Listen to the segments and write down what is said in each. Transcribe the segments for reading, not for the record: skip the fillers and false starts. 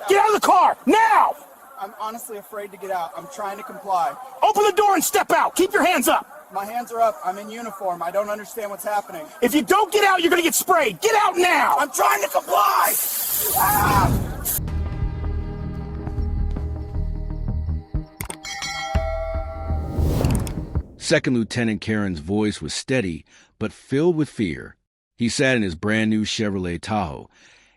Get out of the car, now! I'm honestly afraid to get out. I'm trying to comply. Open the door and step out. Keep your hands up. My hands are up. I'm in uniform. I don't understand what's happening. If you don't get out, you're gonna get sprayed. Get out now! I'm trying to comply! Ah! Second Lieutenant Karen's voice was steady, but filled with fear. He sat in his brand-new Chevrolet Tahoe,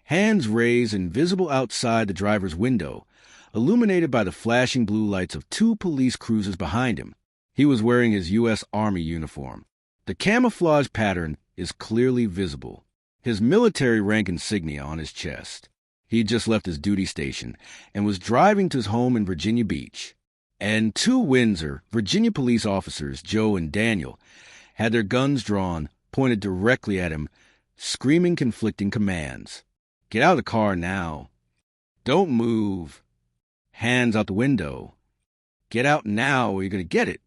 hands raised and visible outside the driver's window, illuminated by the flashing blue lights of two police cruisers behind him. He was wearing his U.S. Army uniform. The camouflage pattern is clearly visible, his military rank insignia on his chest. He'd just left his duty station and was driving to his home in Virginia Beach. And two Windsor, Virginia police officers, Joe and Daniel, had their guns drawn, pointed directly at him, screaming conflicting commands. Get out of the car now. Don't move. Hands out the window. Get out now or you're going to get it.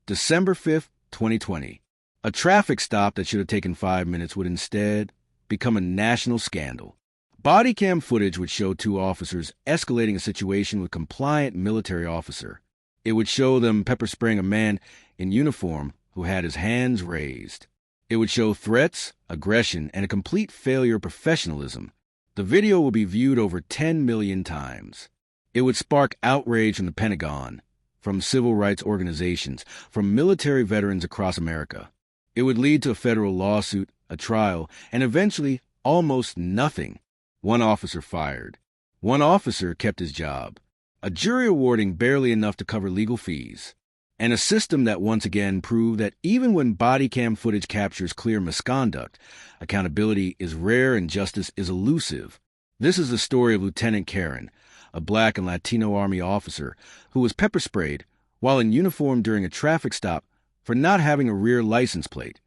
December 5th, 2020. A traffic stop that should have taken 5 minutes would instead become a national scandal. Bodycam footage would show two officers escalating a situation with a compliant military officer. It would show them pepper spraying a man in uniform who had his hands raised. It would show threats, aggression, and a complete failure of professionalism. The video would be viewed over 10 million times. It would spark outrage from the Pentagon, from civil rights organizations, from military veterans across America. It would lead to a federal lawsuit, a trial, and eventually almost nothing. One officer fired. One officer kept his job. A jury awarding barely enough to cover legal fees. And a system that once again proved that even when body cam footage captures clear misconduct, accountability is rare and justice is elusive. This is the story of Lieutenant Karen, a Black and Latino Army officer who was pepper sprayed while in uniform during a traffic stop for not having a rear license plate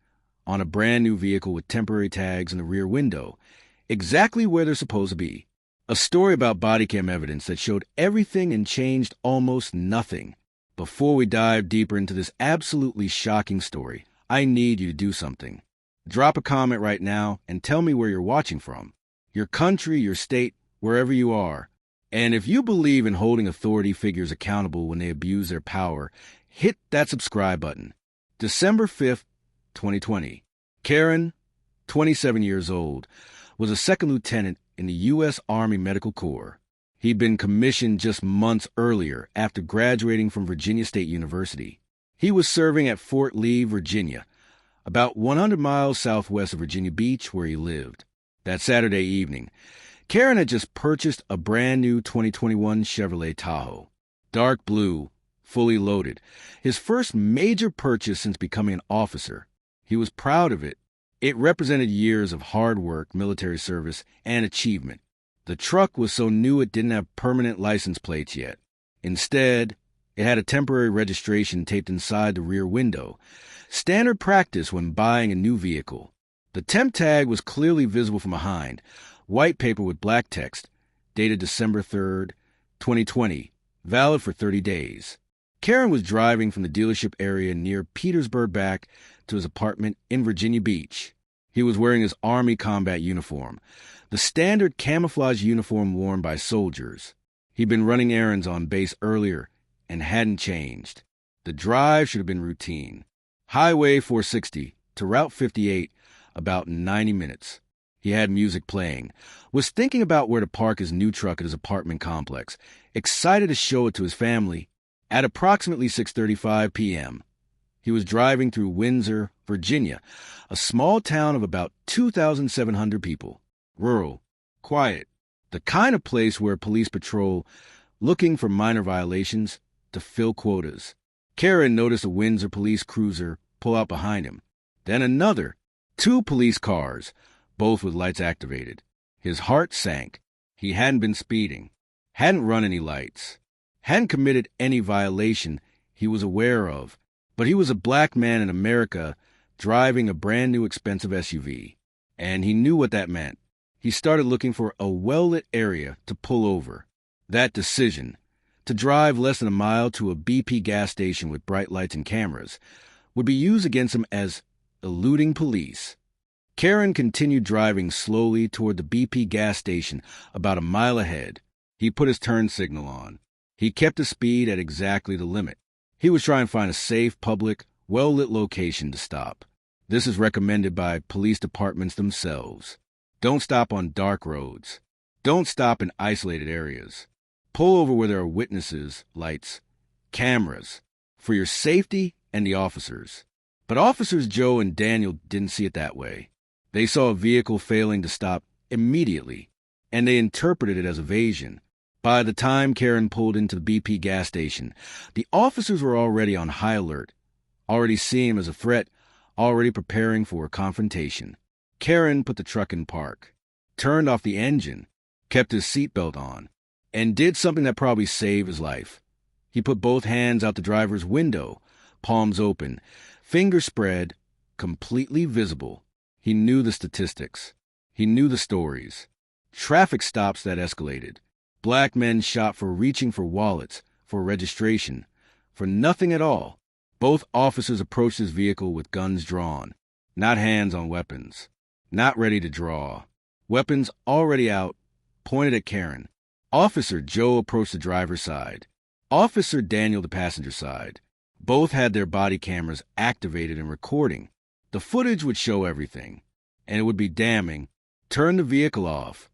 on a brand new vehicle with temporary tags in the rear window, exactly where they're supposed to be. A story about body cam evidence that showed everything and changed almost nothing. Before we dive deeper into this absolutely shocking story, I need you to do something. Drop a comment right now and tell me where you're watching from. Your country, your state, wherever you are. And if you believe in holding authority figures accountable when they abuse their power, hit that subscribe button. December 5th, 2020. Karen, 27 years old, was a second lieutenant in the U.S. Army Medical Corps. He'd been commissioned just months earlier after graduating from Virginia State University. He was serving at Fort Lee, Virginia, about 100 miles southwest of Virginia Beach, where he lived. That Saturday evening, Karen had just purchased a brand new 2021 Chevrolet Tahoe. Dark blue, fully loaded. His first major purchase since becoming an officer. He was proud of it. It represented years of hard work, military service, and achievement. The truck was so new it didn't have permanent license plates yet. Instead, it had a temporary registration taped inside the rear window, standard practice when buying a new vehicle. The temp tag was clearly visible from behind, white paper with black text, dated December 3rd, 2020, valid for 30 days. Karen was driving from the dealership area near Petersburg back to his apartment in Virginia Beach. He was wearing his Army combat uniform, the standard camouflage uniform worn by soldiers. He'd been running errands on base earlier and hadn't changed. The drive should have been routine. Highway 460 to Route 58, about 90 minutes. He had music playing, was thinking about where to park his new truck at his apartment complex, excited to show it to his family. At approximately 6:35 p.m., he was driving through Windsor, Virginia, a small town of about 2,700 people. Rural, quiet, the kind of place where police patrol looking for minor violations to fill quotas. Karen noticed a Windsor police cruiser pull out behind him. Then another, two police cars, both with lights activated. His heart sank. He hadn't been speeding, hadn't run any lights, hadn't committed any violation he was aware of, but he was a black man in America driving a brand new expensive SUV, and he knew what that meant. He started looking for a well-lit area to pull over. That decision, to drive less than a mile to a BP gas station with bright lights and cameras, would be used against him as eluding police. Karen continued driving slowly toward the BP gas station about a mile ahead. He put his turn signal on. He kept the speed at exactly the limit. He was trying to find a safe, public, well-lit location to stop. This is recommended by police departments themselves. Don't stop on dark roads. Don't stop in isolated areas. Pull over where there are witnesses, lights, cameras, for your safety and the officers. But Officers Joe and Daniel didn't see it that way. They saw a vehicle failing to stop immediately, and they interpreted it as evasion. By the time Karen pulled into the BP gas station, the officers were already on high alert, already seeing him as a threat, already preparing for a confrontation. Karen put the truck in park, turned off the engine, kept his seatbelt on, and did something that probably saved his life. He put both hands out the driver's window, palms open, fingers spread, completely visible. He knew the statistics. He knew the stories. Traffic stops that escalated. Black men shot for reaching for wallets, for registration, for nothing at all. Both officers approached his vehicle with guns drawn, not hands on weapons, not ready to draw. Weapons already out, pointed at Karen. Officer Joe approached the driver's side. Officer Daniel the passenger side. Both had their body cameras activated and recording. The footage would show everything, and it would be damning. Turn the vehicle off.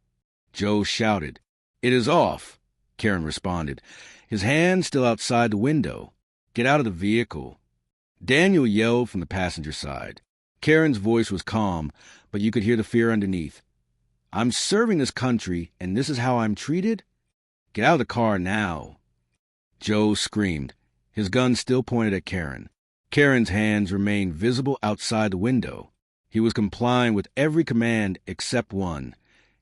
Joe shouted. It is off, Karen responded, his hand still outside the window. Get out of the vehicle. Daniel yelled from the passenger side. Karen's voice was calm, but you could hear the fear underneath. I'm serving this country, and this is how I'm treated? Get out of the car now. Joe screamed, his gun still pointed at Karen. Karen's hands remained visible outside the window. He was complying with every command except one,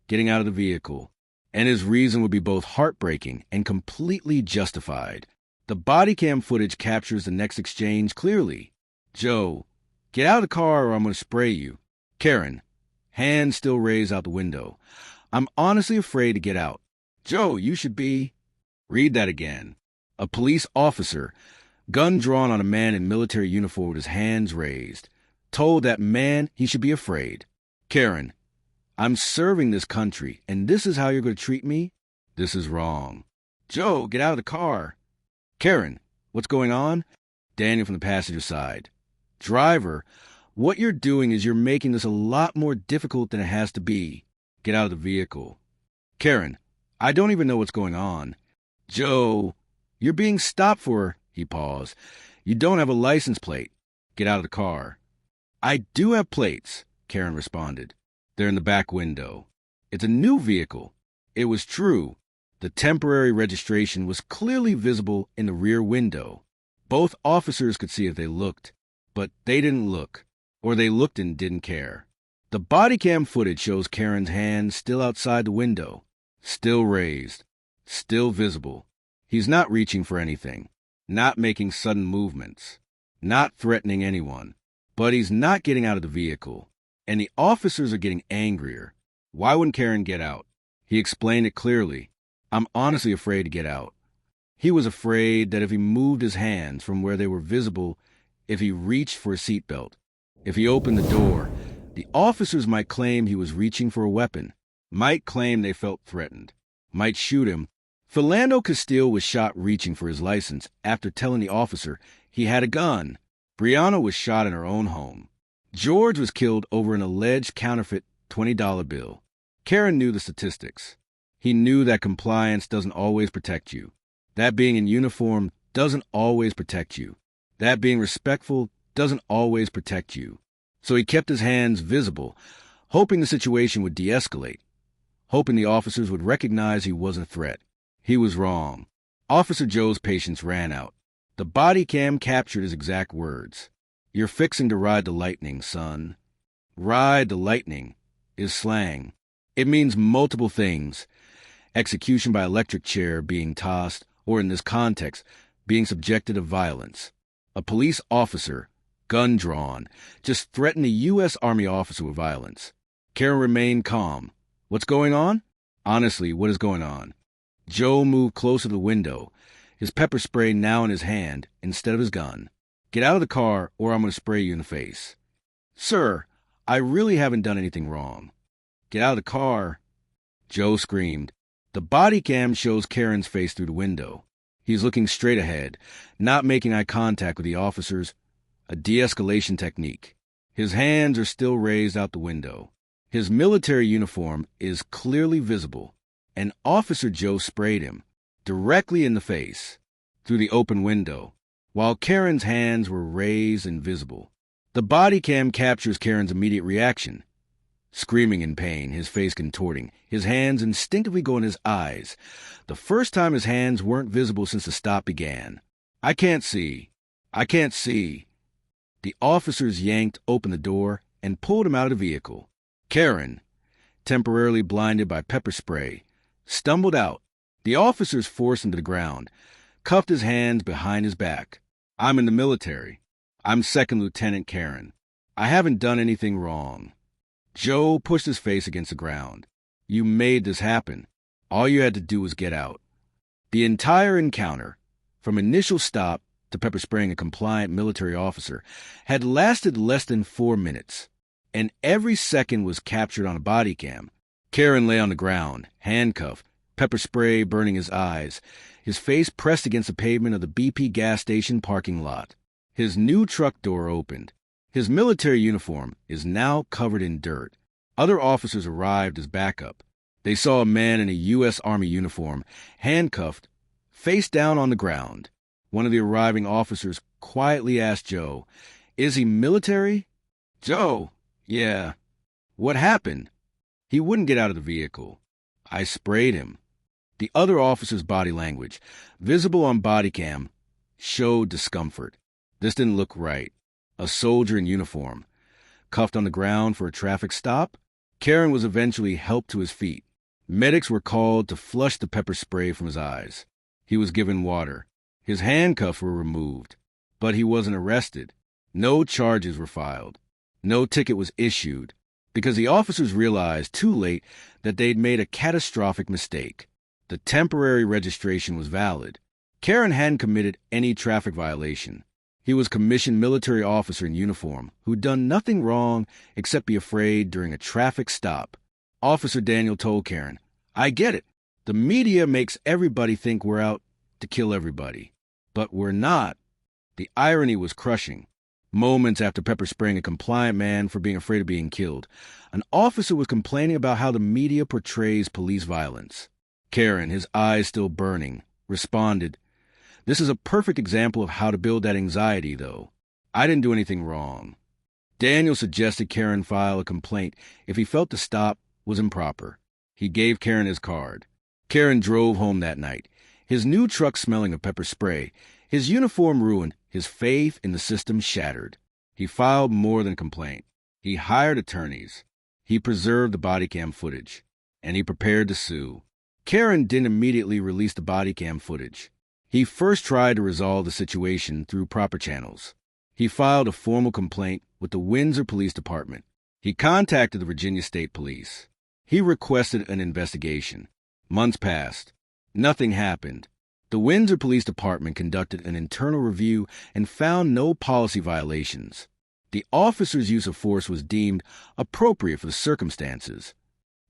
getting out of the vehicle. And his reason would be both heartbreaking and completely justified. The body cam footage captures the next exchange clearly. Joe, get out of the car or I'm going to spray you. Karen, hands still raised out the window. I'm honestly afraid to get out. Joe, you should be... Read that again. A police officer, gun drawn on a man in military uniform with his hands raised, told that man he should be afraid. Karen, I'm serving this country, and this is how you're going to treat me? This is wrong. Joe, get out of the car. Karen, what's going on? Daniel from the passenger side. Driver, what you're doing is you're making this a lot more difficult than it has to be. Get out of the vehicle. Karen, I don't even know what's going on. Joe, you're being stopped for, he paused. You don't have a license plate. Get out of the car. I do have plates, Karen responded. They're in the back window. It's a new vehicle. It was true. The temporary registration was clearly visible in the rear window. Both officers could see if they looked, but they didn't look, or they looked and didn't care. The body cam footage shows Karen's hand still outside the window, still raised, still visible. He's not reaching for anything, not making sudden movements, not threatening anyone, but he's not getting out of the vehicle. And the officers are getting angrier. Why wouldn't Karen get out? He explained it clearly. I'm honestly afraid to get out. He was afraid that if he moved his hands from where they were visible, if he reached for a seatbelt, if he opened the door, the officers might claim he was reaching for a weapon, might claim they felt threatened, might shoot him. Philando Castile was shot reaching for his license after telling the officer he had a gun. Brianna was shot in her own home. George was killed over an alleged counterfeit $20 bill. Karen knew the statistics. He knew that compliance doesn't always protect you. That being in uniform doesn't always protect you. That being respectful doesn't always protect you. So he kept his hands visible, hoping the situation would de-escalate, hoping the officers would recognize he wasn't a threat. He was wrong. Officer Joe's patience ran out. The body cam captured his exact words. You're fixing to ride the lightning, son. Ride the lightning is slang. It means multiple things. Execution by electric chair being tossed, or in this context, being subjected to violence. A police officer, gun drawn, just threatened a U.S. Army officer with violence. Karen remained calm. What's going on? Honestly, what is going on? Joe moved closer to the window, his pepper spray now in his hand instead of his gun. Get out of the car or I'm going to spray you in the face. Sir, I really haven't done anything wrong. Get out of the car. Joe screamed. The body cam shows Karen's face through the window. He's looking straight ahead, not making eye contact with the officers, a de-escalation technique. His hands are still raised out the window. His military uniform is clearly visible, and Officer Joe sprayed him directly in the face through the open window, while Karen's hands were raised and visible. The body cam captures Karen's immediate reaction. Screaming in pain, his face contorting, his hands instinctively go in his eyes. The first time his hands weren't visible since the stop began. I can't see. The officers yanked open the door and pulled him out of the vehicle. Karen, temporarily blinded by pepper spray, stumbled out. The officers forced him to the ground, cuffed his hands behind his back. I'm in the military. I'm Second Lieutenant Karen. I haven't done anything wrong. Joe pushed his face against the ground. You made this happen. All you had to do was get out. The entire encounter, from initial stop to pepper spraying a compliant military officer, had lasted less than 4 minutes, and every second was captured on a body cam. Karen lay on the ground, handcuffed, pepper spray burning his eyes, his face pressed against the pavement of the BP gas station parking lot. His new truck door opened. His military uniform is now covered in dirt. Other officers arrived as backup. They saw a man in a U.S. Army uniform, handcuffed, face down on the ground. One of the arriving officers quietly asked Joe, "Is he military?" "Joe, yeah." "What happened?" "He wouldn't get out of the vehicle. I sprayed him." The other officer's body language, visible on body cam, showed discomfort. This didn't look right. A soldier in uniform, cuffed on the ground for a traffic stop? Karen was eventually helped to his feet. Medics were called to flush the pepper spray from his eyes. He was given water. His handcuffs were removed, but he wasn't arrested. No charges were filed. No ticket was issued, because the officers realized too late that they'd made a catastrophic mistake. The temporary registration was valid. Karen hadn't committed any traffic violation. He was a commissioned military officer in uniform who'd done nothing wrong except be afraid during a traffic stop. Officer Daniel told Karen, "I get it. The media makes everybody think we're out to kill everybody. But we're not." The irony was crushing. Moments after pepper spraying a compliant man for being afraid of being killed, an officer was complaining about how the media portrays police violence. Karen, his eyes still burning, responded, "This is a perfect example of how to build that anxiety, though. I didn't do anything wrong." Daniel suggested Karen file a complaint if he felt the stop was improper. He gave Karen his card. Karen drove home that night, his new truck smelling of pepper spray, his uniform ruined, his faith in the system shattered. He filed more than a complaint. He hired attorneys. He preserved the body cam footage. And he prepared to sue. Karen didn't immediately release the body cam footage. He first tried to resolve the situation through proper channels. He filed a formal complaint with the Windsor Police Department. He contacted the Virginia State Police. He requested an investigation. Months passed. Nothing happened. The Windsor Police Department conducted an internal review and found no policy violations. The officer's use of force was deemed appropriate for the circumstances.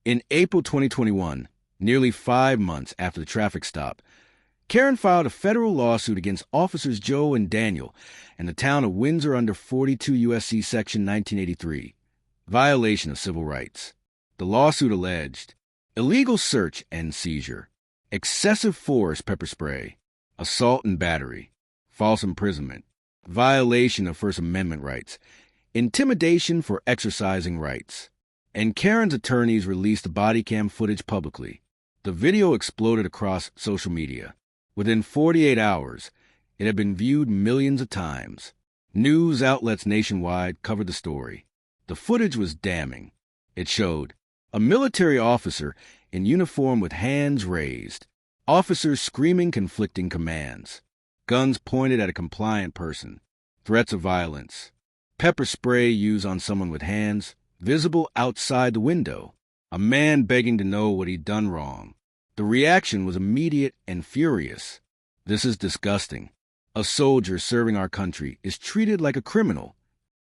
In April 2021, nearly 5 months after the traffic stop, Karen filed a federal lawsuit against Officers Joe and Daniel and the town of Windsor under 42 U.S.C. Section 1983, violation of civil rights. The lawsuit alleged illegal search and seizure, excessive force pepper spray, assault and battery, false imprisonment, violation of First Amendment rights, intimidation for exercising rights. And Karen's attorneys released the body cam footage publicly. The video exploded across social media. Within 48 hours, it had been viewed millions of times. News outlets nationwide covered the story. The footage was damning. It showed a military officer in uniform with hands raised, officers screaming conflicting commands, guns pointed at a compliant person, threats of violence, pepper spray used on someone with hands visible outside the window, a man begging to know what he'd done wrong. The reaction was immediate and furious. "This is disgusting. A soldier serving our country is treated like a criminal."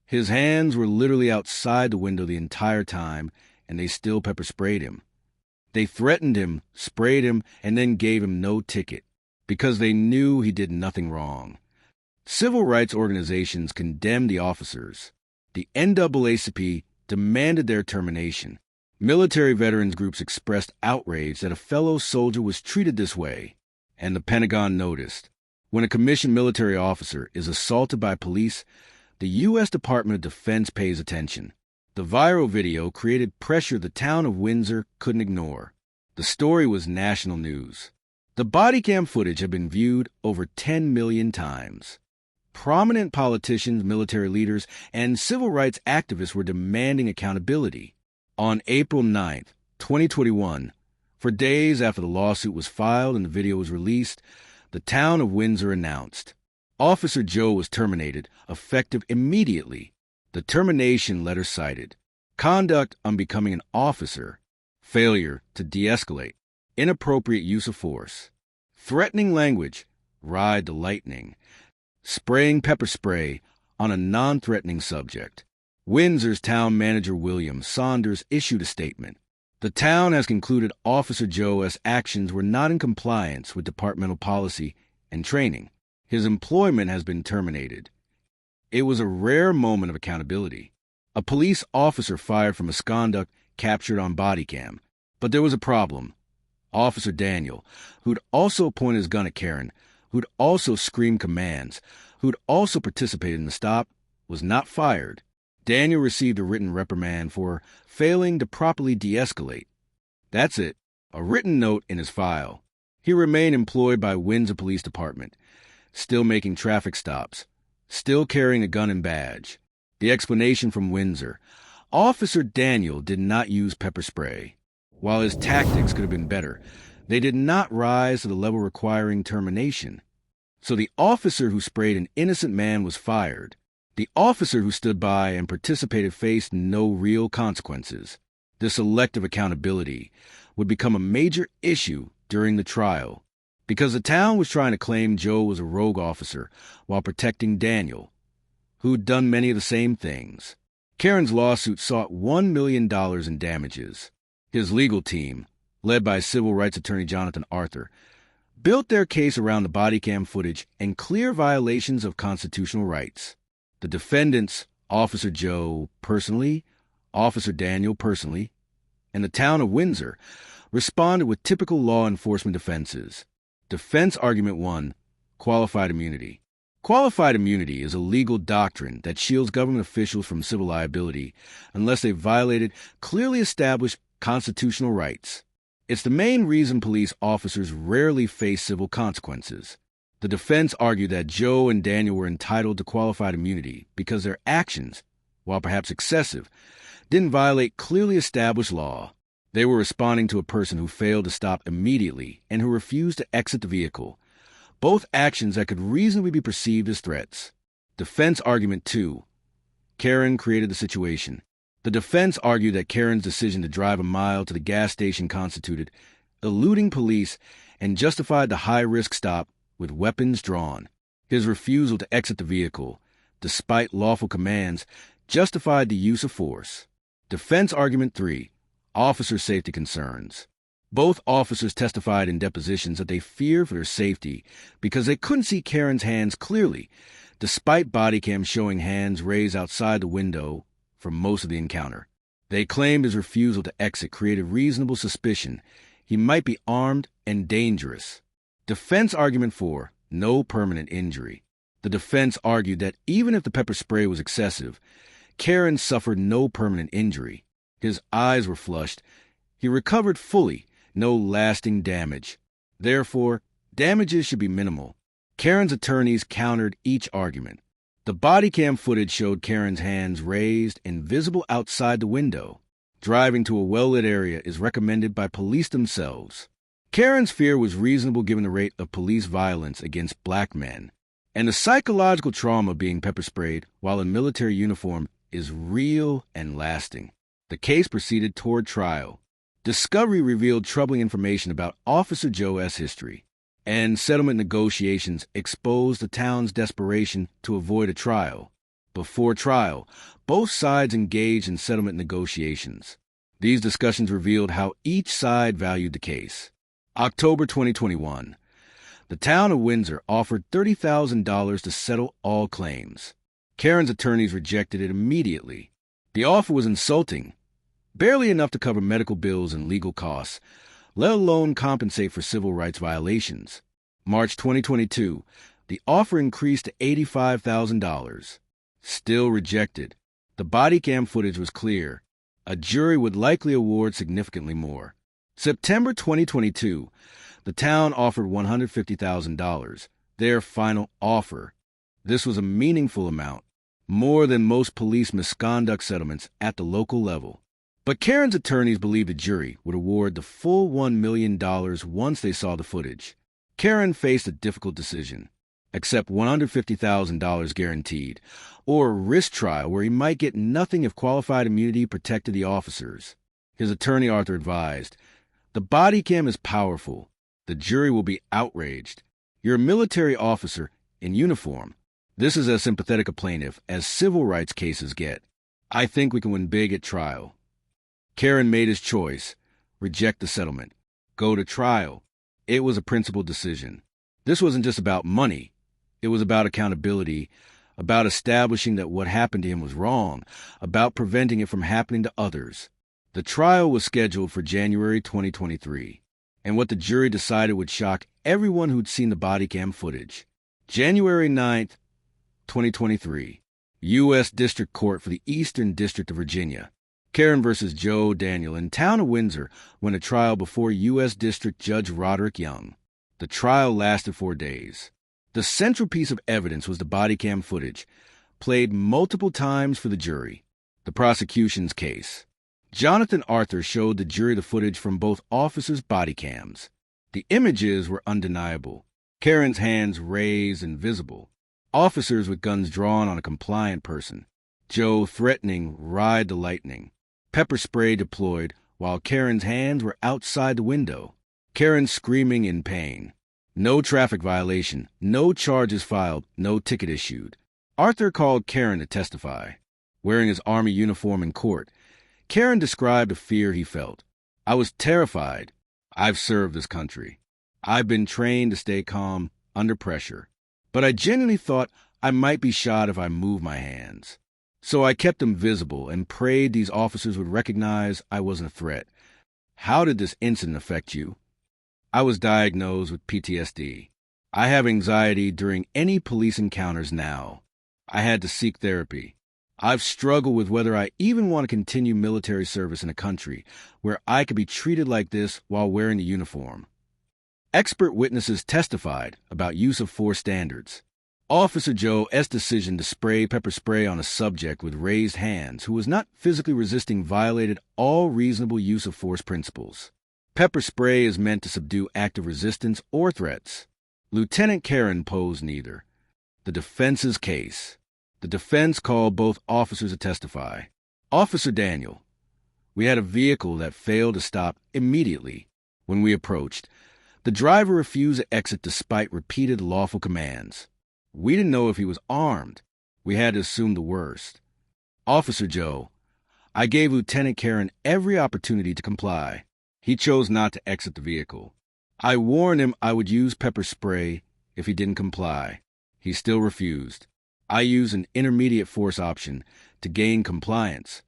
His hands were literally outside the window the entire time, and they still pepper sprayed him. They threatened him, sprayed him, and then gave him no ticket because they knew he did nothing wrong. Civil rights organizations condemned the officers. The NAACP demanded their termination. Military veterans groups expressed outrage that a fellow soldier was treated this way, and the Pentagon noticed. When a commissioned military officer is assaulted by police, the U.S. Department of Defense pays attention. The viral video created pressure the town of Windsor couldn't ignore. The story was national news. The bodycam footage had been viewed over 10 million times. Prominent politicians, military leaders, and civil rights activists were demanding accountability. On April 9, 2021, for days after the lawsuit was filed and the video was released, the town of Windsor announced Officer Joe was terminated, effective immediately. The termination letter cited conduct unbecoming an officer, failure to de-escalate, inappropriate use of force, threatening language, ride the lightning, spraying pepper spray on a non-threatening subject. Windsor's town manager William Saunders issued a statement. The town has concluded Officer Joe's actions were not in compliance with departmental policy and training. His employment has been terminated. It was a rare moment of accountability. A police officer fired for misconduct captured on bodycam. But there was a problem. Officer Daniel, who'd also pointed his gun at Karen, who'd also screamed commands, who'd also participated in the stop, was not fired. Daniel received a written reprimand for failing to properly de-escalate. That's it, a written note in his file. He remained employed by Windsor Police Department, still making traffic stops, still carrying a gun and badge. The explanation from Windsor: Officer Daniel did not use pepper spray. While his tactics could have been better, they did not rise to the level requiring termination. So the officer who sprayed an innocent man was fired. The officer who stood by and participated faced no real consequences. This selective accountability would become a major issue during the trial, because the town was trying to claim Joe was a rogue officer while protecting Daniel, who'd done many of the same things. Karen's lawsuit sought $1 million in damages. His legal team, led by civil rights attorney Jonathan Arthur, built their case around the bodycam footage and clear violations of constitutional rights. The defendants, Officer Joe personally, Officer Daniel personally, and the town of Windsor, responded with typical law enforcement defenses. Defense Argument 1, Qualified Immunity. Qualified immunity is a legal doctrine that shields government officials from civil liability unless they violated clearly established constitutional rights. It's the main reason police officers rarely face civil consequences. The defense argued that Joe and Daniel were entitled to qualified immunity because their actions, while perhaps excessive, didn't violate clearly established law. They were responding to a person who failed to stop immediately and who refused to exit the vehicle, both actions that could reasonably be perceived as threats. Defense Argument 2. Karen created the situation. The defense argued that Karen's decision to drive a mile to the gas station constituted eluding police and justified the high-risk stop with weapons drawn. His refusal to exit the vehicle, despite lawful commands, justified the use of force. Defense Argument 3. Officer safety concerns. Both officers testified in depositions that they feared for their safety because they couldn't see Karen's hands clearly, despite bodycam showing hands raised outside the window for most of the encounter. They claimed his refusal to exit created reasonable suspicion he might be armed and dangerous. Defense Argument 4. No permanent injury. The defense argued that even if the pepper spray was excessive, Karen suffered no permanent injury. His eyes were flushed. He recovered fully, no lasting damage. Therefore, damages should be minimal. Karen's attorneys countered each argument. The bodycam footage showed Karen's hands raised and visible outside the window. Driving to a well-lit area is recommended by police themselves. Karen's fear was reasonable given the rate of police violence against black men. And the psychological trauma of being pepper sprayed while in military uniform is real and lasting. The case proceeded toward trial. Discovery revealed troubling information about Officer Joe's history, and settlement negotiations exposed the town's desperation to avoid a trial. Before trial, both sides engaged in settlement negotiations. These discussions revealed how each side valued the case. October 2021. The town of Windsor offered $30,000 to settle all claims. Karen's attorneys rejected it immediately. The offer was insulting, barely enough to cover medical bills and legal costs, let alone compensate for civil rights violations. March 2022, the offer increased to $85,000. Still rejected. The body cam footage was clear. A jury would likely award significantly more. September 2022, the town offered $150,000, their final offer. This was a meaningful amount, more than most police misconduct settlements at the local level. But Karen's attorneys believed the jury would award the full $1 million once they saw the footage. Karen faced a difficult decision: accept $150,000 guaranteed, or risk trial where he might get nothing if qualified immunity protected the officers. His attorney Arthur advised, "The body cam is powerful. The jury will be outraged. You're a military officer in uniform. This is as sympathetic a plaintiff as civil rights cases get. I think we can win big at trial." Karen made his choice: reject the settlement, go to trial. It was a principled decision. This wasn't just about money. It was about accountability, about establishing that what happened to him was wrong, about preventing it from happening to others. The trial was scheduled for January 2023, and what the jury decided would shock everyone who'd seen the body cam footage. January 9th, 2023, U.S. District Court for the Eastern District of Virginia. Karen versus Joe Daniel in town of Windsor went to trial before U.S. District Judge Roderick Young. The trial lasted 4 days. The central piece of evidence was the body cam footage, played multiple times for the jury. The prosecution's case. Jonathan Arthur showed the jury the footage from both officers' body cams. The images were undeniable. Karen's hands raised and visible. Officers with guns drawn on a compliant person. Joe threatening ride the lightning. Pepper spray deployed while Karen's hands were outside the window. Karen screaming in pain. No traffic violation, no charges filed, no ticket issued. Arthur called Karen to testify. Wearing his Army uniform in court, Karen described the fear he felt. "I was terrified. I've served this country. I've been trained to stay calm under pressure. But I genuinely thought I might be shot if I moved my hands. So I kept them visible and prayed these officers would recognize I wasn't a threat." "How did this incident affect you?" "I was diagnosed with PTSD. I have anxiety during any police encounters now. I had to seek therapy. I've struggled with whether I even want to continue military service in a country where I could be treated like this while wearing the uniform." Expert witnesses testified about use of force standards. Officer Joe's decision to spray pepper spray on a subject with raised hands who was not physically resisting violated all reasonable use of force principles. Pepper spray is meant to subdue active resistance or threats. Lieutenant Karen posed neither. The defense's case. The defense called both officers to testify. Officer Daniel: "We had a vehicle that failed to stop immediately. When we approached, the driver refused to exit despite repeated lawful commands. We didn't know if he was armed. We had to assume the worst." Officer Joe: "I gave Lieutenant Karen every opportunity to comply. He chose not to exit the vehicle. I warned him I would use pepper spray if he didn't comply. He still refused. I used an intermediate force option to gain compliance."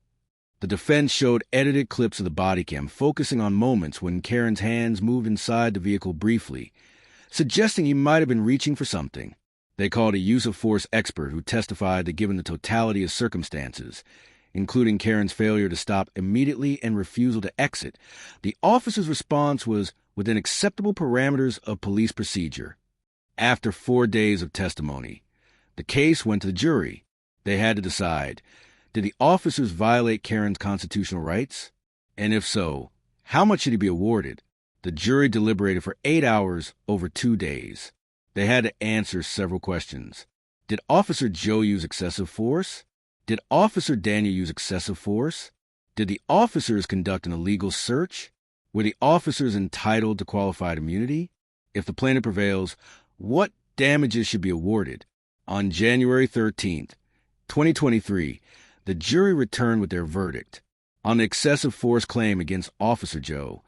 The defense showed edited clips of the body cam focusing on moments when Karen's hands moved inside the vehicle briefly, suggesting he might have been reaching for something. They called a use of force expert who testified that given the totality of circumstances, including Karen's failure to stop immediately and refusal to exit, the officer's response was within acceptable parameters of police procedure. After 4 days of testimony, the case went to the jury. They had to decide, did the officers violate Karen's constitutional rights? And if so, how much should he be awarded? The jury deliberated for 8 hours over 2 days. They had to answer several questions. Did Officer Joe use excessive force? Did Officer Daniel use excessive force? Did the officers conduct an illegal search? Were the officers entitled to qualified immunity? If the plaintiff prevails, what damages should be awarded? On January 13th, 2023, the jury returned with their verdict. On the excessive force claim against Officer Joe,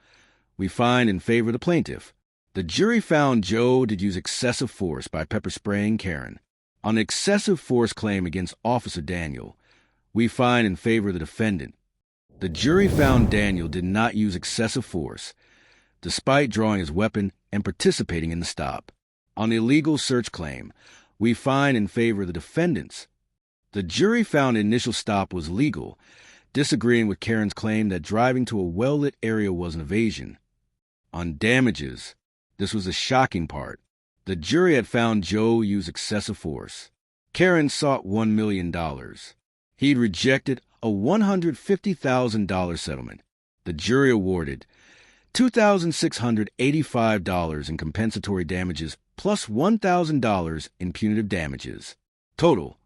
we find in favor of the plaintiff. The jury found Joe did use excessive force by pepper spraying Karen. On the excessive force claim against Officer Daniel, we find in favor of the defendant. The jury found Daniel did not use excessive force, despite drawing his weapon and participating in the stop. On the illegal search claim, we find in favor of the defendants. The jury found the initial stop was legal, disagreeing with Karen's claim that driving to a well-lit area was an evasion. On damages, this was the shocking part. The jury had found Joe use excessive force. Karen sought $1 million. He'd rejected a $150,000 settlement. The jury awarded $2,685 in compensatory damages plus $1,000 in punitive damages. Total,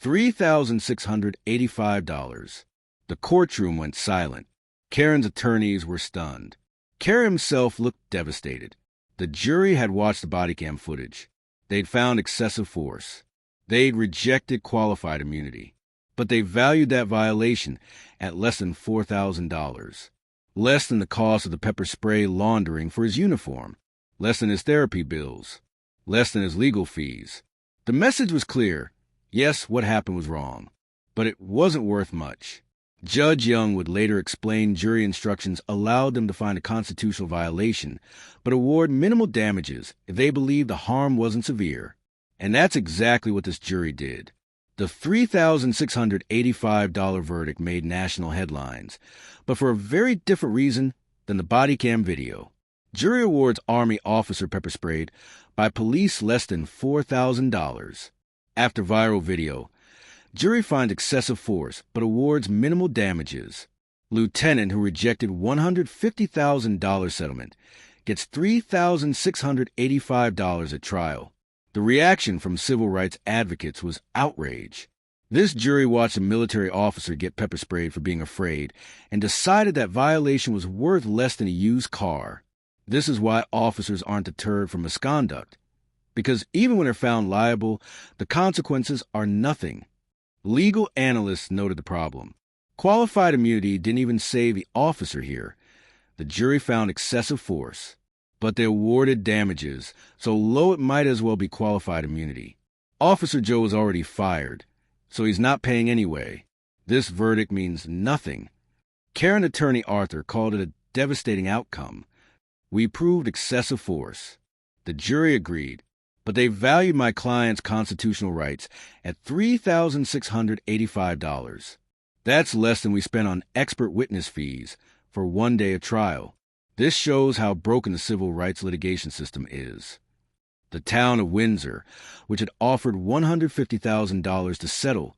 $3,685. The courtroom went silent. Karen's attorneys were stunned. Karen himself looked devastated. The jury had watched the bodycam footage. They'd found excessive force. They'd rejected qualified immunity. But they valued that violation at less than $4,000. Less than the cost of the pepper spray laundering for his uniform. Less than his therapy bills. Less than his legal fees. The message was clear. Yes, what happened was wrong. But it wasn't worth much. Judge Young would later explain jury instructions allowed them to find a constitutional violation, but award minimal damages if they believed the harm wasn't severe. And that's exactly what this jury did. The $3,685 verdict made national headlines, but for a very different reason than the body cam video. Jury awards Army officer pepper sprayed by police less than $4,000. After viral video, jury finds excessive force but awards minimal damages. Lieutenant who rejected $150,000 settlement gets $3,685 at trial. The reaction from civil rights advocates was outrage. This jury watched a military officer get pepper sprayed for being afraid and decided that violation was worth less than a used car. This is why officers aren't deterred from misconduct. Because even when they're found liable, the consequences are nothing. Legal analysts noted the problem. Qualified immunity didn't even save the officer here. The jury found excessive force, but they awarded damages, so low it might as well be qualified immunity. Officer Joe was already fired, so he's not paying anyway. This verdict means nothing. Karen attorney Arthur called it a devastating outcome. We proved excessive force. The jury agreed, but they valued my client's constitutional rights at $3,685. That's less than we spent on expert witness fees for 1 day of trial. This shows how broken the civil rights litigation system is. The town of Windsor, which had offered $150,000 to settle,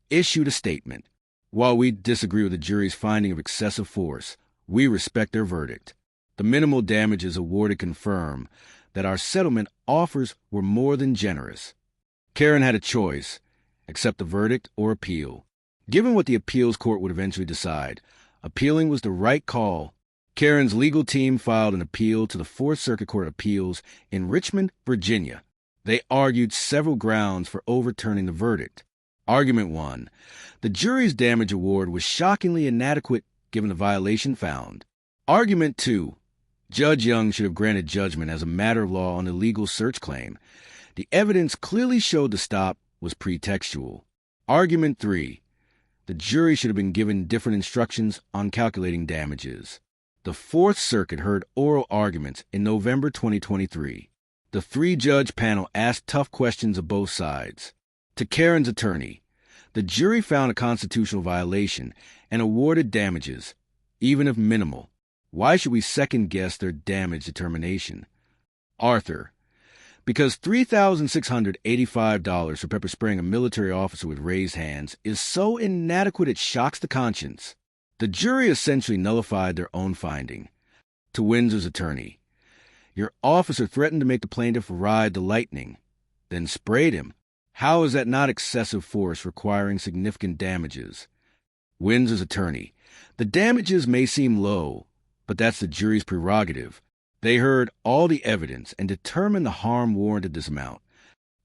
issued a statement. While we disagree with the jury's finding of excessive force, we respect their verdict. The minimal damages awarded confirm that our settlement offers were more than generous. Karen had a choice, accept the verdict or appeal. Given what the appeals court would eventually decide, appealing was the right call. Karen's legal team filed an appeal to the Fourth Circuit Court of Appeals in Richmond, Virginia. They argued several grounds for overturning the verdict. Argument 1. The jury's damage award was shockingly inadequate given the violation found. Argument 2. Judge Young should have granted judgment as a matter of law on the illegal search claim. The evidence clearly showed the stop was pretextual. Argument 3. The jury should have been given different instructions on calculating damages. The Fourth Circuit heard oral arguments in November 2023. The three-judge panel asked tough questions of both sides. To Karen's attorney, the jury found a constitutional violation and awarded damages, even if minimal. Why should we second-guess their damage determination? Arthur, because $3,685 for pepper spraying a military officer with raised hands is so inadequate it shocks the conscience. The jury essentially nullified their own finding. To Windsor's attorney, your officer threatened to make the plaintiff ride the lightning, then sprayed him. How is that not excessive force requiring significant damages? Windsor's attorney, the damages may seem low, but that's the jury's prerogative. They heard all the evidence and determined the harm warranted this amount.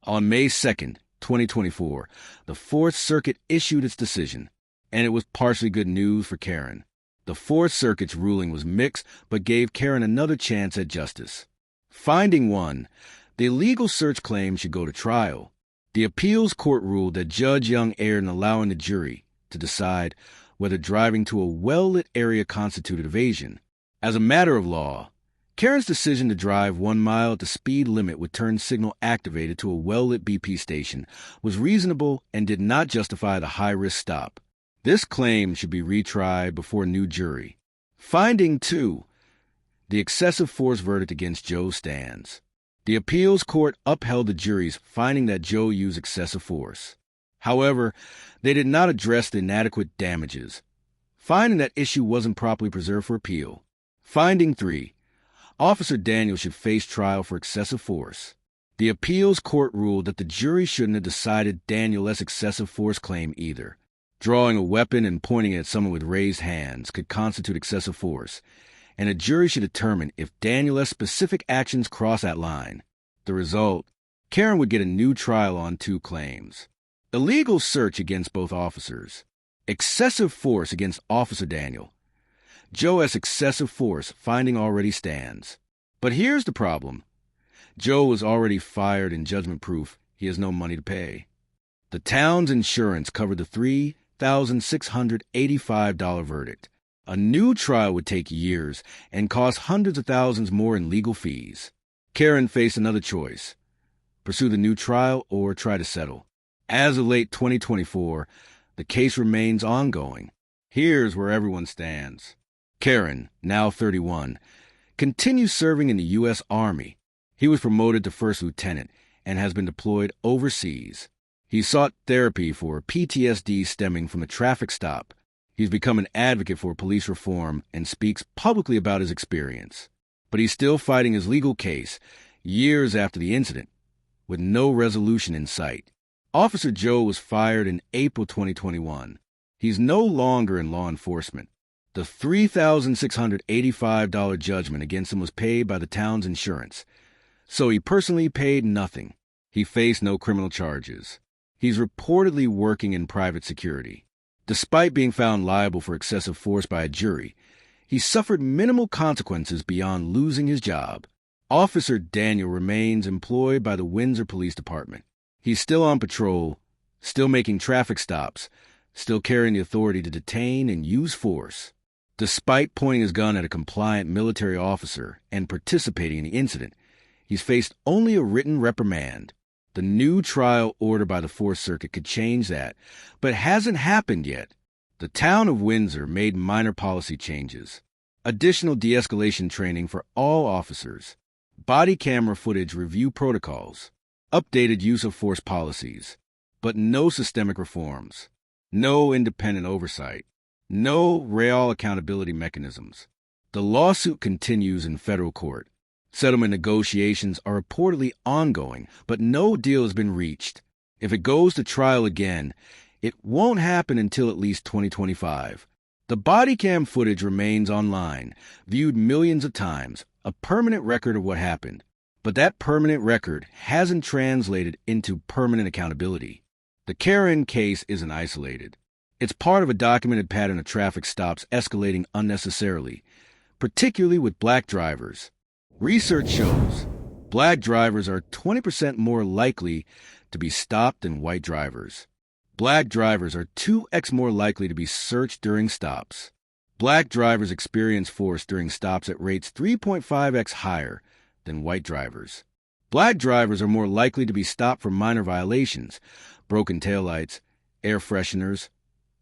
On May 2nd, 2024, the Fourth Circuit issued its decision. and it was partially good news for Karen. The Fourth Circuit's ruling was mixed, but gave Karen another chance at justice. Finding 1, the illegal search claim should go to trial. The appeals court ruled that Judge Young erred in allowing the jury to decide whether driving to a well-lit area constituted evasion. As a matter of law, Karen's decision to drive 1 mile at the speed limit with turn signal activated to a well-lit BP station was reasonable and did not justify the high-risk stop. This claim should be retried before a new jury. Finding 2, the excessive force verdict against Joe stands. The appeals court upheld the jury's finding that Joe used excessive force. However, they did not address the inadequate damages, finding that issue wasn't properly preserved for appeal. Finding 3, Officer Daniel should face trial for excessive force. The appeals court ruled that the jury shouldn't have decided Daniel's excessive force claim either. Drawing a weapon and pointing it at someone with raised hands could constitute excessive force, and a jury should determine if Daniel's specific actions cross that line. The result, Karen would get a new trial on 2 claims. Illegal search against both officers. Excessive force against Officer Daniel. Joe's excessive force finding already stands. But here's the problem. Joe was already fired in judgment proof he has no money to pay. The town's insurance covered the $3,685 verdict. A new trial would take years and cost hundreds of thousands more in legal fees. Karen faced another choice: pursue the new trial or try to settle. As of late 2024, the case remains ongoing. Here's where everyone stands. Karen, now 31, continues serving in the U.S. Army. He was promoted to first lieutenant and has been deployed overseas. He sought therapy for PTSD stemming from a traffic stop. He's become an advocate for police reform and speaks publicly about his experience. But he's still fighting his legal case years after the incident, with no resolution in sight. Officer Joe was fired in April 2021. He's no longer in law enforcement. The $3,685 judgment against him was paid by the town's insurance, so he personally paid nothing. He faced no criminal charges. He's reportedly working in private security. Despite being found liable for excessive force by a jury, he suffered minimal consequences beyond losing his job. Officer Daniel remains employed by the Windsor Police Department. He's still on patrol, still making traffic stops, still carrying the authority to detain and use force. Despite pointing his gun at a compliant military officer and participating in the incident, he's faced only a written reprimand. The new trial ordered by the Fourth Circuit could change that, but it hasn't happened yet. The town of Windsor made minor policy changes. Additional de-escalation training for all officers. Body camera footage review protocols. Updated use of force policies. But no systemic reforms. No independent oversight. No real accountability mechanisms. The lawsuit continues in federal court. Settlement negotiations are reportedly ongoing, but no deal has been reached. If it goes to trial again, it won't happen until at least 2025. The body cam footage remains online, viewed millions of times, a permanent record of what happened. But that permanent record hasn't translated into permanent accountability. The Karen case isn't isolated. It's part of a documented pattern of traffic stops escalating unnecessarily, particularly with black drivers. Research shows black drivers are 20% more likely to be stopped than white drivers. Black drivers are 2x more likely to be searched during stops. Black drivers experience force during stops at rates 3.5x higher than white drivers. Black drivers are more likely to be stopped for minor violations, broken taillights, air fresheners,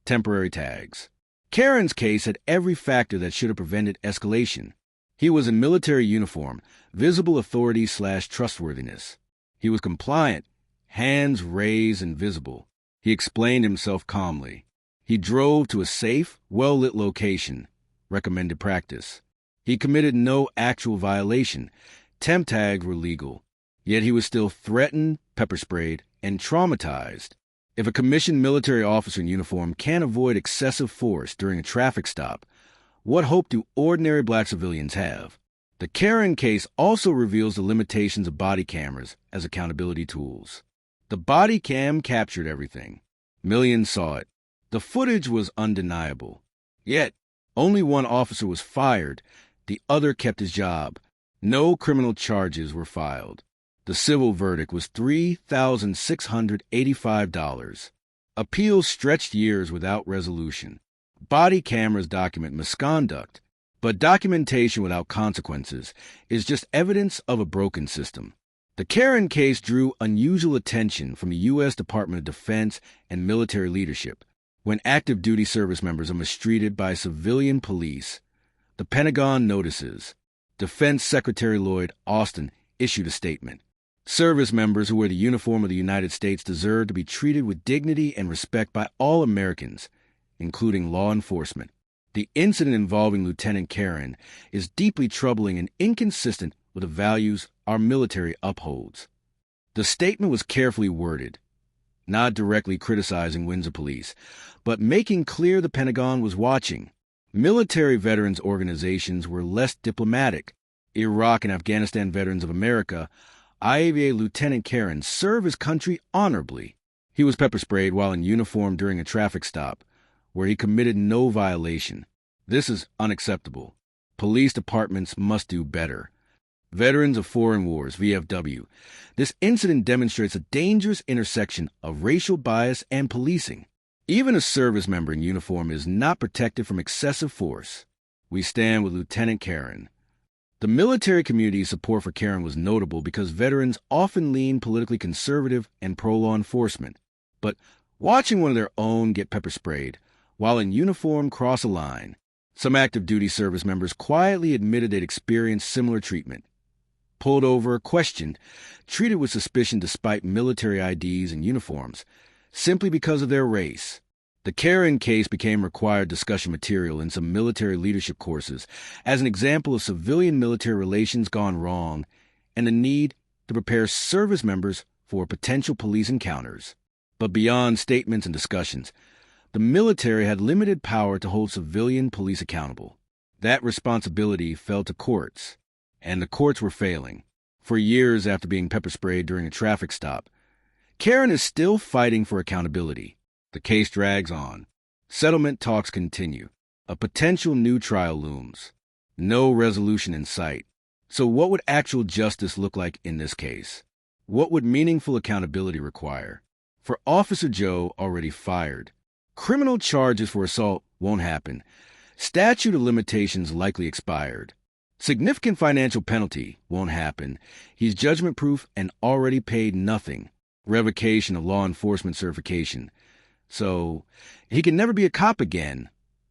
temporary tags. Karen's case had every factor that should have prevented escalation. He was in military uniform, visible authority/trustworthiness. He was compliant, hands raised and visible. He explained himself calmly. He drove to a safe, well-lit location, recommended practice. He committed no actual violation. Temp tags were legal. Yet he was still threatened, pepper-sprayed, and traumatized. If a commissioned military officer in uniform can't avoid excessive force during a traffic stop, what hope do ordinary black civilians have? The Karen case also reveals the limitations of body cameras as accountability tools. The body cam captured everything. Millions saw it. The footage was undeniable. Yet, only one officer was fired. The other kept his job. No criminal charges were filed. The civil verdict was $3,685. Appeals stretched years without resolution. Body cameras document misconduct, but documentation without consequences is just evidence of a broken system. The Karen case drew unusual attention from the U.S. Department of Defense and military leadership. When active duty service members are mistreated by civilian police, the Pentagon notices. Defense Secretary Lloyd Austin issued a statement. Service members who wear the uniform of the United States deserve to be treated with dignity and respect by all Americans, including law enforcement. The incident involving Lieutenant Karen is deeply troubling and inconsistent with the values our military upholds. The statement was carefully worded, not directly criticizing Windsor Police, but making clear the Pentagon was watching. Military veterans organizations were less diplomatic. Iraq and Afghanistan Veterans of America, IAVA Lieutenant Karen, served his country honorably. He was pepper sprayed while in uniform during a traffic stop, where he committed no violation. This is unacceptable. Police departments must do better. Veterans of Foreign Wars, VFW. This incident demonstrates a dangerous intersection of racial bias and policing. Even a service member in uniform is not protected from excessive force. We stand with Lieutenant Karen. The military community's support for Karen was notable because veterans often lean politically conservative and pro-law enforcement. But watching one of their own get pepper sprayed while in uniform cross a line, some active duty service members quietly admitted they'd experienced similar treatment. Pulled over, questioned, treated with suspicion despite military IDs and uniforms, simply because of their race. The Karen case became required discussion material in some military leadership courses as an example of civilian-military relations gone wrong and the need to prepare service members for potential police encounters. But beyond statements and discussions, the military had limited power to hold civilian police accountable. That responsibility fell to courts, and the courts were failing. For years after being pepper sprayed during a traffic stop, Karen is still fighting for accountability. The case drags on. Settlement talks continue. A potential new trial looms. No resolution in sight. So what would actual justice look like in this case? What would meaningful accountability require? For Officer Joe, already fired, criminal charges for assault won't happen. Statute of limitations likely expired. Significant financial penalty won't happen. He's judgment-proof and already paid nothing. Revocation of law enforcement certification. So, he can never be a cop again.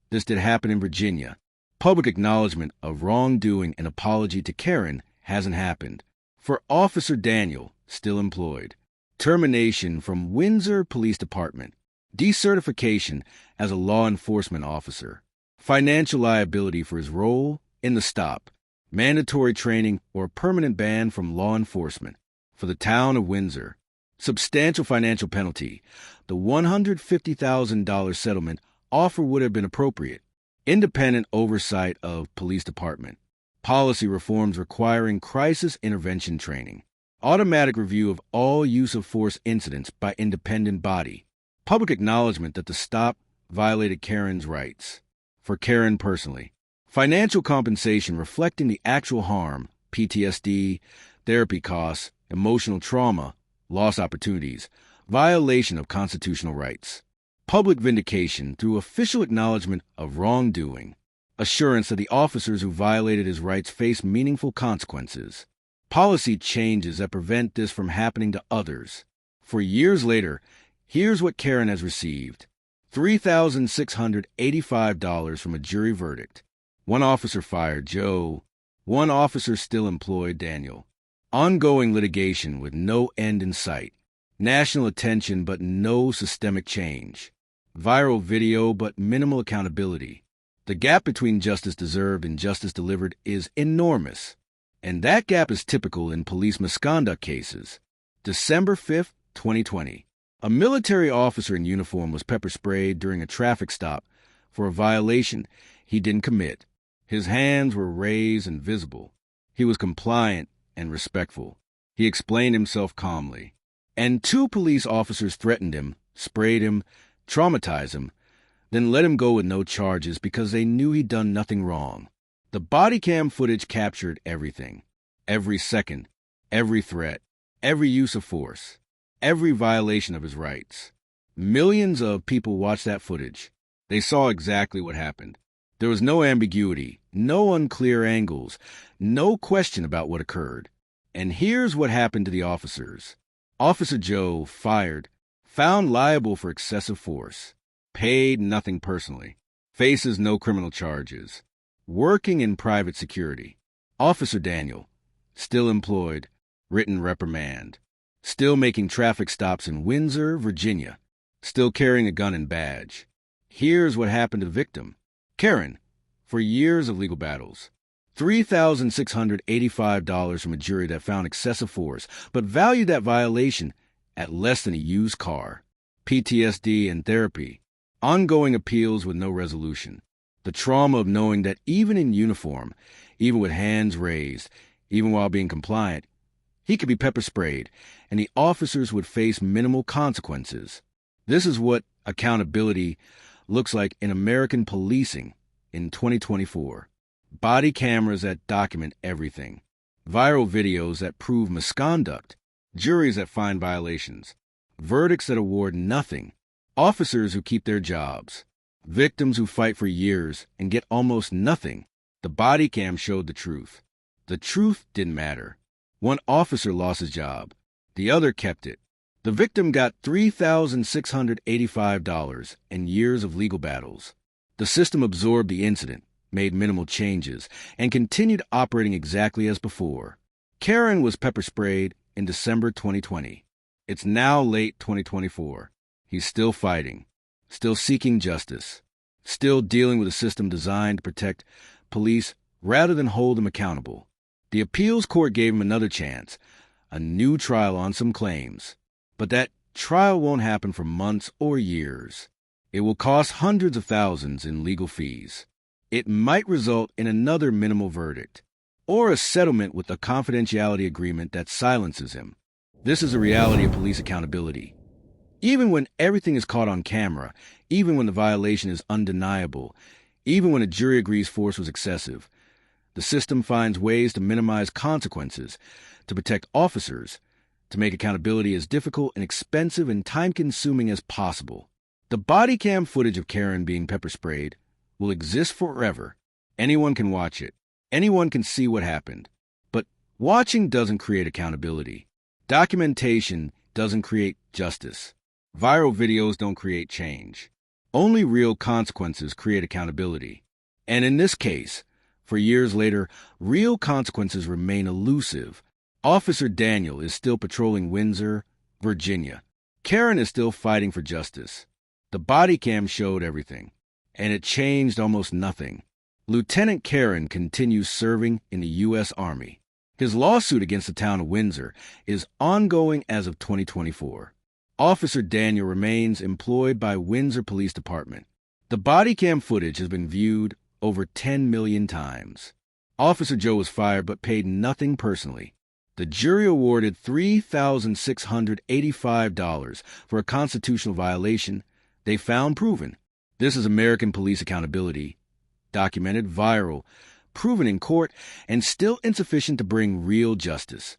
This did happen in Virginia. Public acknowledgement of wrongdoing and apology to Karen hasn't happened. For Officer Daniel, still employed. Termination from Windsor Police Department. Decertification as a law enforcement officer. Financial liability for his role in the stop. Mandatory training or permanent ban from law enforcement. For the town of Windsor. Substantial financial penalty. The $150,000 settlement offer would have been appropriate. Independent oversight of police department. Policy reforms requiring crisis intervention training. Automatic review of all use of force incidents by independent body. Public acknowledgement that the stop violated Karen's rights. For Karen personally. Financial compensation reflecting the actual harm, PTSD, therapy costs, emotional trauma, lost opportunities, violation of constitutional rights. Public vindication through official acknowledgement of wrongdoing. Assurance that the officers who violated his rights face meaningful consequences. Policy changes that prevent this from happening to others. For years later, here's what Karen has received. $3,685 from a jury verdict. One officer fired, Joe. One officer still employed, Daniel. Ongoing litigation with no end in sight. National attention but no systemic change. Viral video but minimal accountability. The gap between justice deserved and justice delivered is enormous. And that gap is typical in police misconduct cases. December 5th, 2020. A military officer in uniform was pepper sprayed during a traffic stop for a violation he didn't commit. His hands were raised and visible. He was compliant and respectful. He explained himself calmly. And two police officers threatened him, sprayed him, traumatized him, then let him go with no charges because they knew he'd done nothing wrong. The body cam footage captured everything. Every second, every threat, every use of force, every violation of his rights. Millions of people watched that footage. They saw exactly what happened. There was no ambiguity, no unclear angles, no question about what occurred. And here's what happened to the officers. Officer Joe, fired, found liable for excessive force, paid nothing personally, faces no criminal charges, working in private security. Officer Daniel, still employed, written reprimand, still making traffic stops in Windsor, Virginia, still carrying a gun and badge. Here's what happened to the victim. Karen, for years of legal battles. $3,685 from a jury that found excessive force, but valued that violation at less than a used car. PTSD and therapy. Ongoing appeals with no resolution. The trauma of knowing that even in uniform, even with hands raised, even while being compliant, he could be pepper sprayed, and the officers would face minimal consequences. This is what accountability looks like in American policing in 2024. Body cameras that document everything. Viral videos that prove misconduct. Juries that find violations. Verdicts that award nothing. Officers who keep their jobs. Victims who fight for years and get almost nothing. The body cam showed the truth. The truth didn't matter. One officer lost his job. The other kept it. The victim got $3,685 and years of legal battles. The system absorbed the incident, made minimal changes, and continued operating exactly as before. Karen was pepper sprayed in December 2020. It's now late 2024. He's still fighting, still seeking justice, still dealing with a system designed to protect police rather than hold them accountable. The appeals court gave him another chance, a new trial on some claims. But that trial won't happen for months or years. It will cost hundreds of thousands in legal fees. It might result in another minimal verdict, or a settlement with a confidentiality agreement that silences him. This is a reality of police accountability. Even when everything is caught on camera, even when the violation is undeniable, even when a jury agrees force was excessive, the system finds ways to minimize consequences, to protect officers, to make accountability as difficult and expensive and time-consuming as possible. The body cam footage of Karen being pepper sprayed will exist forever. Anyone can watch it. Anyone can see what happened. But watching doesn't create accountability. Documentation doesn't create justice. Viral videos don't create change. Only real consequences create accountability. And in this case, for years later, real consequences remain elusive. Officer Daniel is still patrolling Windsor, Virginia. Karen is still fighting for justice. The body cam showed everything, and it changed almost nothing. Lieutenant Karen continues serving in the U.S. Army. His lawsuit against the town of Windsor is ongoing as of 2024. Officer Daniel remains employed by Windsor Police Department. The body cam footage has been viewed over 10 million times. Officer Joe was fired but paid nothing personally. The jury awarded $3,685 for a constitutional violation they found proven. This is American police accountability, documented, viral, proven in court, and still insufficient to bring real justice.